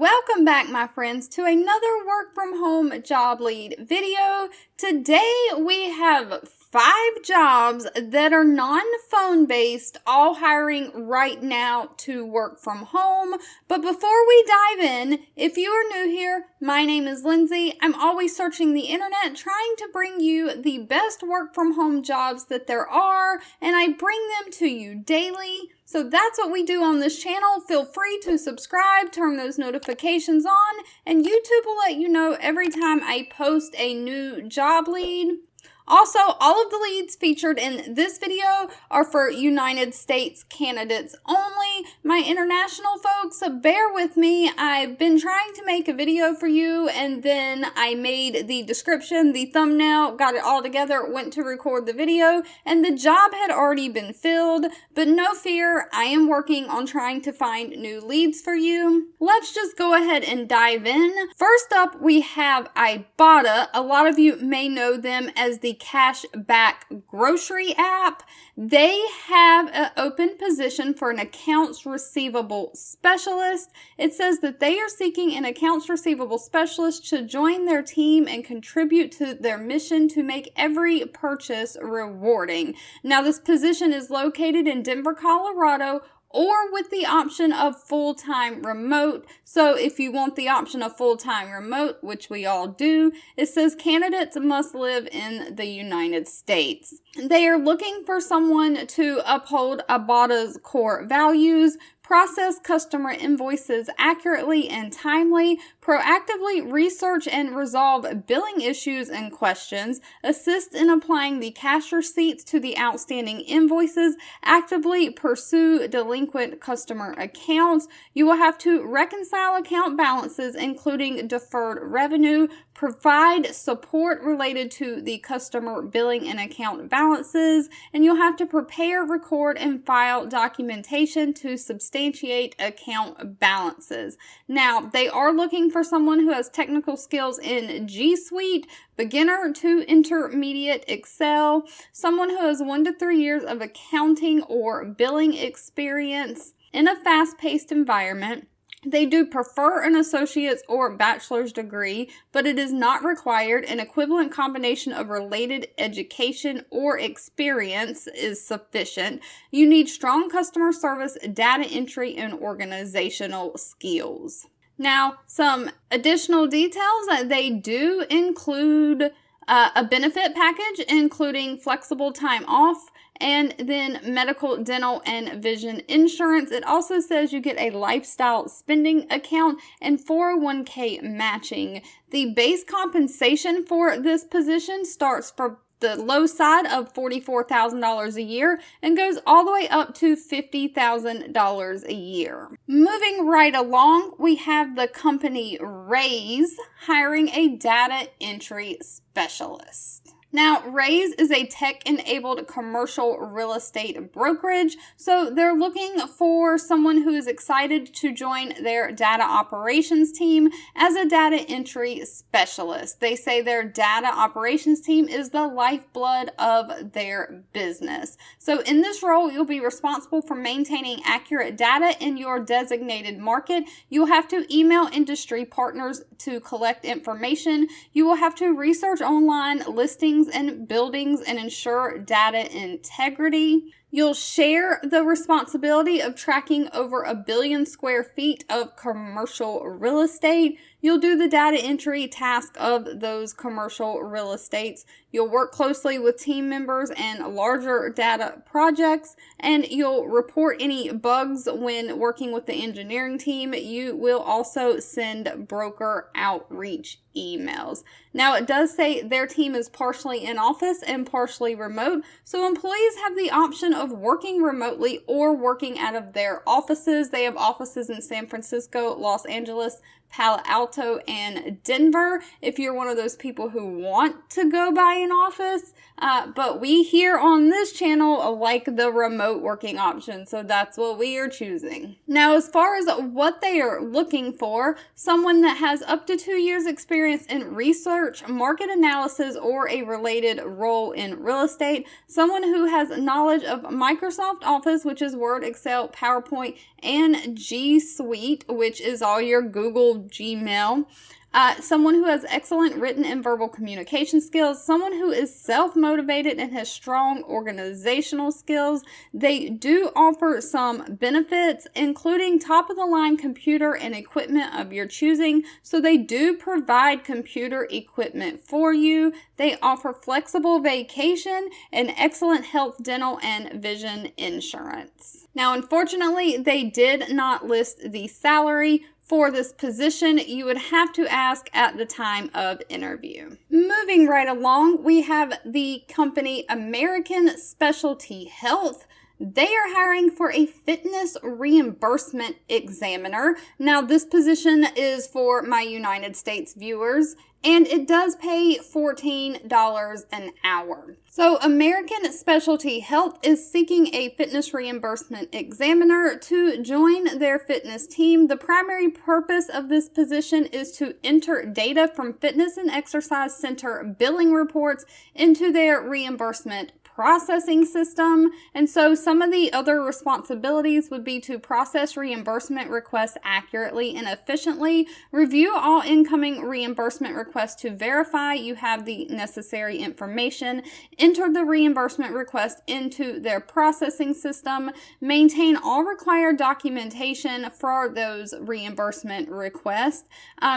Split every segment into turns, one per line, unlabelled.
Welcome back, my friends, to another work from home job lead video. Today we have 5 jobs that are non-phone based, all hiring right now to work from home. But before we dive in, if you are new here, my name is Lindsay. I'm always searching the internet, trying to bring you the best work from home jobs that there are, and I bring them to you daily. So that's what we do on this channel. Feel free to subscribe, turn those notifications on, and YouTube will let you know every time I post a new job lead. Also, all of the leads featured in this video are for United States candidates only. My international folks, bear with me. I've been trying to make a video for you, and then I made the description, the thumbnail, got it all together, went to record the video, and the job had already been filled. But no fear, I am working on trying to find new leads for you. Let's just go ahead and dive in. First up, we have Ibotta. A lot of you may know them as the cashback grocery app. They have an open position for an accounts receivable specialist. It says that they are seeking an accounts receivable specialist to join their team and contribute to their mission to make every purchase rewarding. Now, this position is located in Denver, Colorado, or with the option of full-time remote. So if you want the option of full-time remote, which we all do, it says candidates must live in the United States. They are looking for someone to uphold Ibotta's core values, process customer invoices accurately and timely, proactively research and resolve billing issues and questions, assist in applying the cash receipts to the outstanding invoices, actively pursue delinquent customer accounts. You will have to reconcile account balances, including deferred revenue, provide support related to the customer billing and account balances, and you'll have to prepare, record, and file documentation to substantiate account balances. Now, they are looking for someone who has technical skills in G Suite, beginner to intermediate Excel, someone who has 1 to 3 years of accounting or billing experience in a fast-paced environment. They do prefer an associate's or bachelor's degree, but it is not required. An equivalent combination of related education or experience is sufficient. You need strong customer service, data entry, and organizational skills. Now, some additional details that they do include a benefit package, including flexible time off, and then medical, dental, and vision insurance. It also says you get a lifestyle spending account and 401k matching. The base compensation for this position starts from the low side of $44,000 a year and goes all the way up to $50,000 a year. Moving right along, we have the company Raise hiring a data entry specialist. Now, Raise is a tech-enabled commercial real estate brokerage, so they're looking for someone who is excited to join their data operations team as a data entry specialist. They say their data operations team is the lifeblood of their business. So in this role, you'll be responsible for maintaining accurate data in your designated market. You'll have to email industry partners to collect information. You will have to research online listings and buildings and ensure data integrity. You'll share the responsibility of tracking over 1 billion square feet of commercial real estate. You'll do the data entry task of those commercial real estates. You'll work closely with team members and larger data projects, and you'll report any bugs when working with the engineering team. You will also send broker outreach emails. Now, it does say their team is partially in office and partially remote, so employees have the option of working remotely or working out of their offices. They have offices in San Francisco, Los Angeles, Palo Alto, and Denver, if you're one of those people who want to go by an office. But we here on this channel like the remote working option, so that's what we are choosing. Now, as far as what they are looking for, someone that has up to 2 years experience in research, market analysis, or a related role in real estate, someone who has knowledge of Microsoft Office, which is Word, Excel, PowerPoint, and G Suite, which is all your Google Gmail. Someone who has excellent written and verbal communication skills, someone who is self-motivated and has strong organizational skills. They do offer some benefits, including top-of-the-line computer and equipment of your choosing. So they do provide computer equipment for you. They offer flexible vacation and excellent health, dental, and vision insurance. Now, unfortunately, they did not list the salary for this position. You would have to ask at the time of interview. Moving right along, we have the company American Specialty Health. They are hiring for a fitness reimbursement examiner. Now, this position is for my United States viewers, and it does pay $14 an hour. So American Specialty Health is seeking a fitness reimbursement examiner to join their fitness team. The primary purpose of this position is to enter data from fitness and exercise center billing reports into their reimbursement processing system. And so some of the other responsibilities would be to process reimbursement requests accurately and efficiently, review all incoming reimbursement requests to verify you have the necessary information, enter the reimbursement request into their processing system, maintain all required documentation for those reimbursement requests.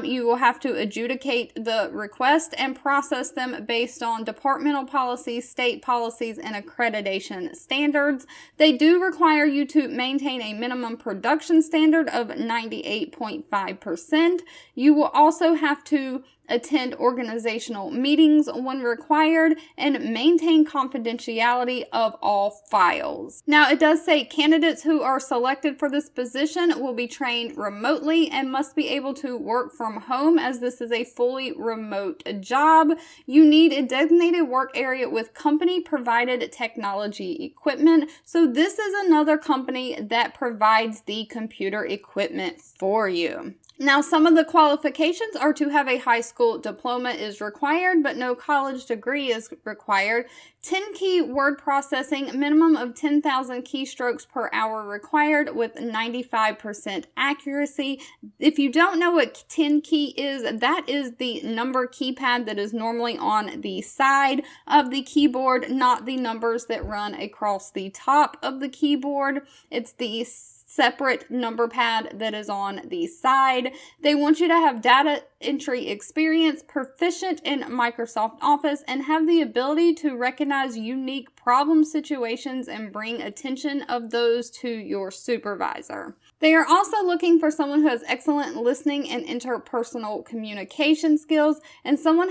You will have to adjudicate the request and process them based on departmental policies, state policies, and accreditation standards. They do require you to maintain a minimum production standard of 98.5%. You will also have to attend organizational meetings when required, and maintain confidentiality of all files. Now, it does say candidates who are selected for this position will be trained remotely and must be able to work from home, as this is a fully remote job. You need a designated work area with company-provided technology equipment. So this is another company that provides the computer equipment for you. Now, some of the qualifications are to have a high school diploma is required, but no college degree is required. 10-key word processing, minimum of 10,000 keystrokes per hour required with 95% accuracy. If you don't know what 10-key is, that is the number keypad that is normally on the side of the keyboard, not the numbers that run across the top of the keyboard. It's the separate number pad that is on the side. They want you to have data entry experience, proficient in Microsoft Office, and have the ability to recognize unique problem situations and bring attention of those to your supervisor. They are also looking for someone who has excellent listening and interpersonal communication skills, and someone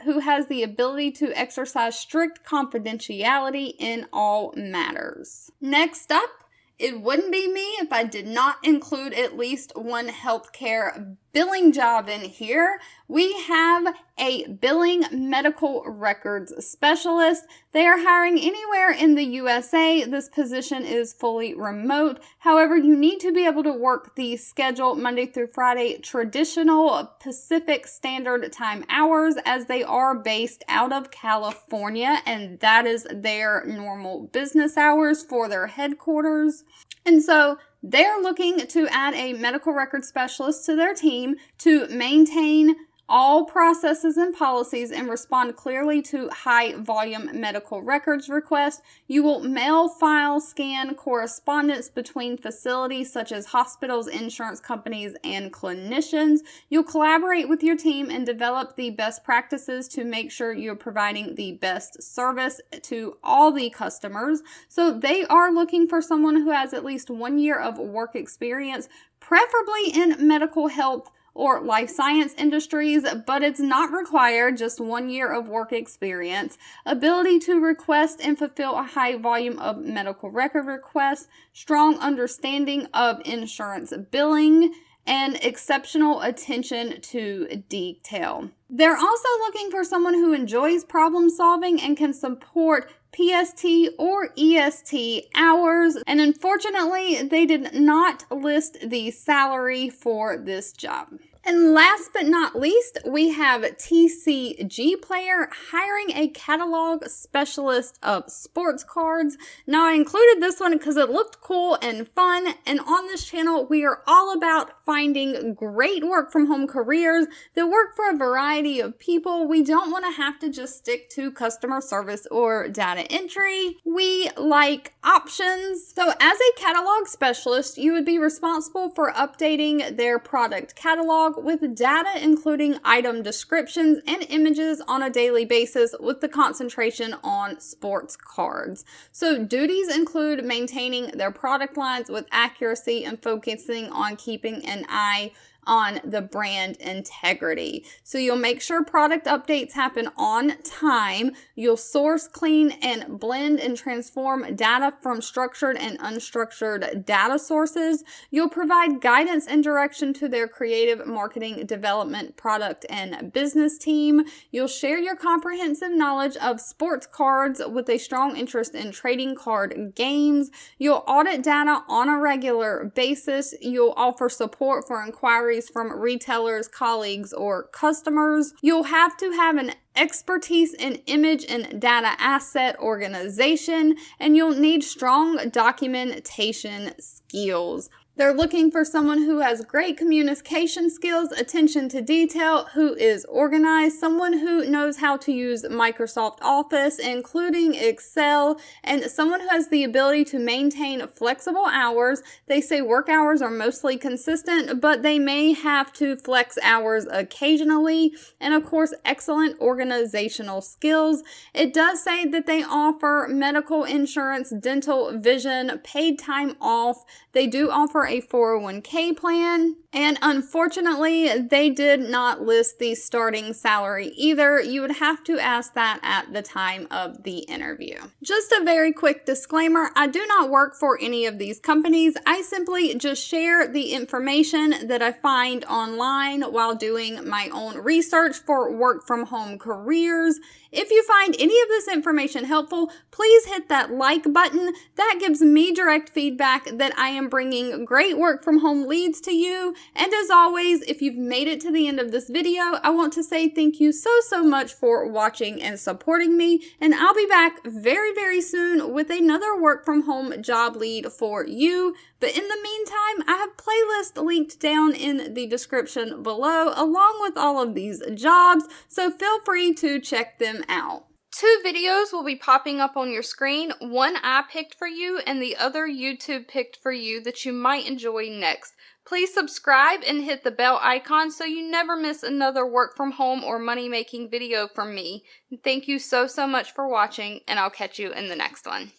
who has the ability to exercise strict confidentiality in all matters. Next up, it wouldn't be me if I did not include at least one healthcare billing job in here. We have a billing medical records specialist. They are hiring anywhere in the USA. This position is fully remote. However, you need to be able to work the schedule Monday through Friday, traditional Pacific Standard Time hours, as they are based out of California, and that is their normal business hours for their headquarters. And so they're looking to add a medical record specialist to their team to maintain all processes and policies and respond clearly to high volume medical records requests. You will mail, file, scan correspondence between facilities such as hospitals, insurance companies, and clinicians. You'll collaborate with your team and develop the best practices to make sure you're providing the best service to all the customers. So they are looking for someone who has at least 1 year of work experience, preferably in medical health or life science industries, but it's not required, just 1 year of work experience. Ability to request and fulfill a high volume of medical record requests, strong understanding of insurance billing, and exceptional attention to detail. They're also looking for someone who enjoys problem solving and can support PST or EST hours, and unfortunately, they did not list the salary for this job. And last but not least, we have TCG Player hiring a catalog specialist of sports cards. Now, I included this one because it looked cool and fun. And on this channel, we are all about finding great work from home careers that work for a variety of people. We don't want to have to just stick to customer service or data entry. We like options. So as a catalog specialist, you would be responsible for updating their product catalog with data including item descriptions and images on a daily basis with the concentration on sports cards. So duties include maintaining their product lines with accuracy and focusing on keeping an eye on the brand integrity. So you'll make sure product updates happen on time. You'll source, clean, and blend and transform data from structured and unstructured data sources. You'll provide guidance and direction to their creative marketing development, product, and business team. You'll share your comprehensive knowledge of sports cards with a strong interest in trading card games. You'll audit data on a regular basis. You'll offer support for inquiries from retailers, colleagues, or customers. You'll have to have an expertise in image and data asset organization, and you'll need strong documentation skills. They're looking for someone who has great communication skills, attention to detail, who is organized, someone who knows how to use Microsoft Office, including Excel, and someone who has the ability to maintain flexible hours. They say work hours are mostly consistent, but they may have to flex hours occasionally, and of course, excellent organizational skills. It does say that they offer medical insurance, dental, vision, paid time off. They do offer a 401k plan, and unfortunately, they did not list the starting salary either. You would have to ask that at the time of the interview. Just a very quick disclaimer, I do not work for any of these companies. I simply just share the information that I find online while doing my own research for work from home careers. If you find any of this information helpful, please hit that like button. That gives me direct feedback that I am bringing great work from home leads to you. And as always, if you've made it to the end of this video, I want to say thank you so much for watching and supporting me. And I'll be back very soon with another work from home job lead for you. But in the meantime, I have playlists linked down in the description below along with all of these jobs, so feel free to check them out. 2 videos will be popping up on your screen. One I picked for you and the other YouTube picked for you that you might enjoy next. Please subscribe and hit the bell icon so you never miss another work from home or money making video from me. Thank you so much for watching, and I'll catch you in the next one.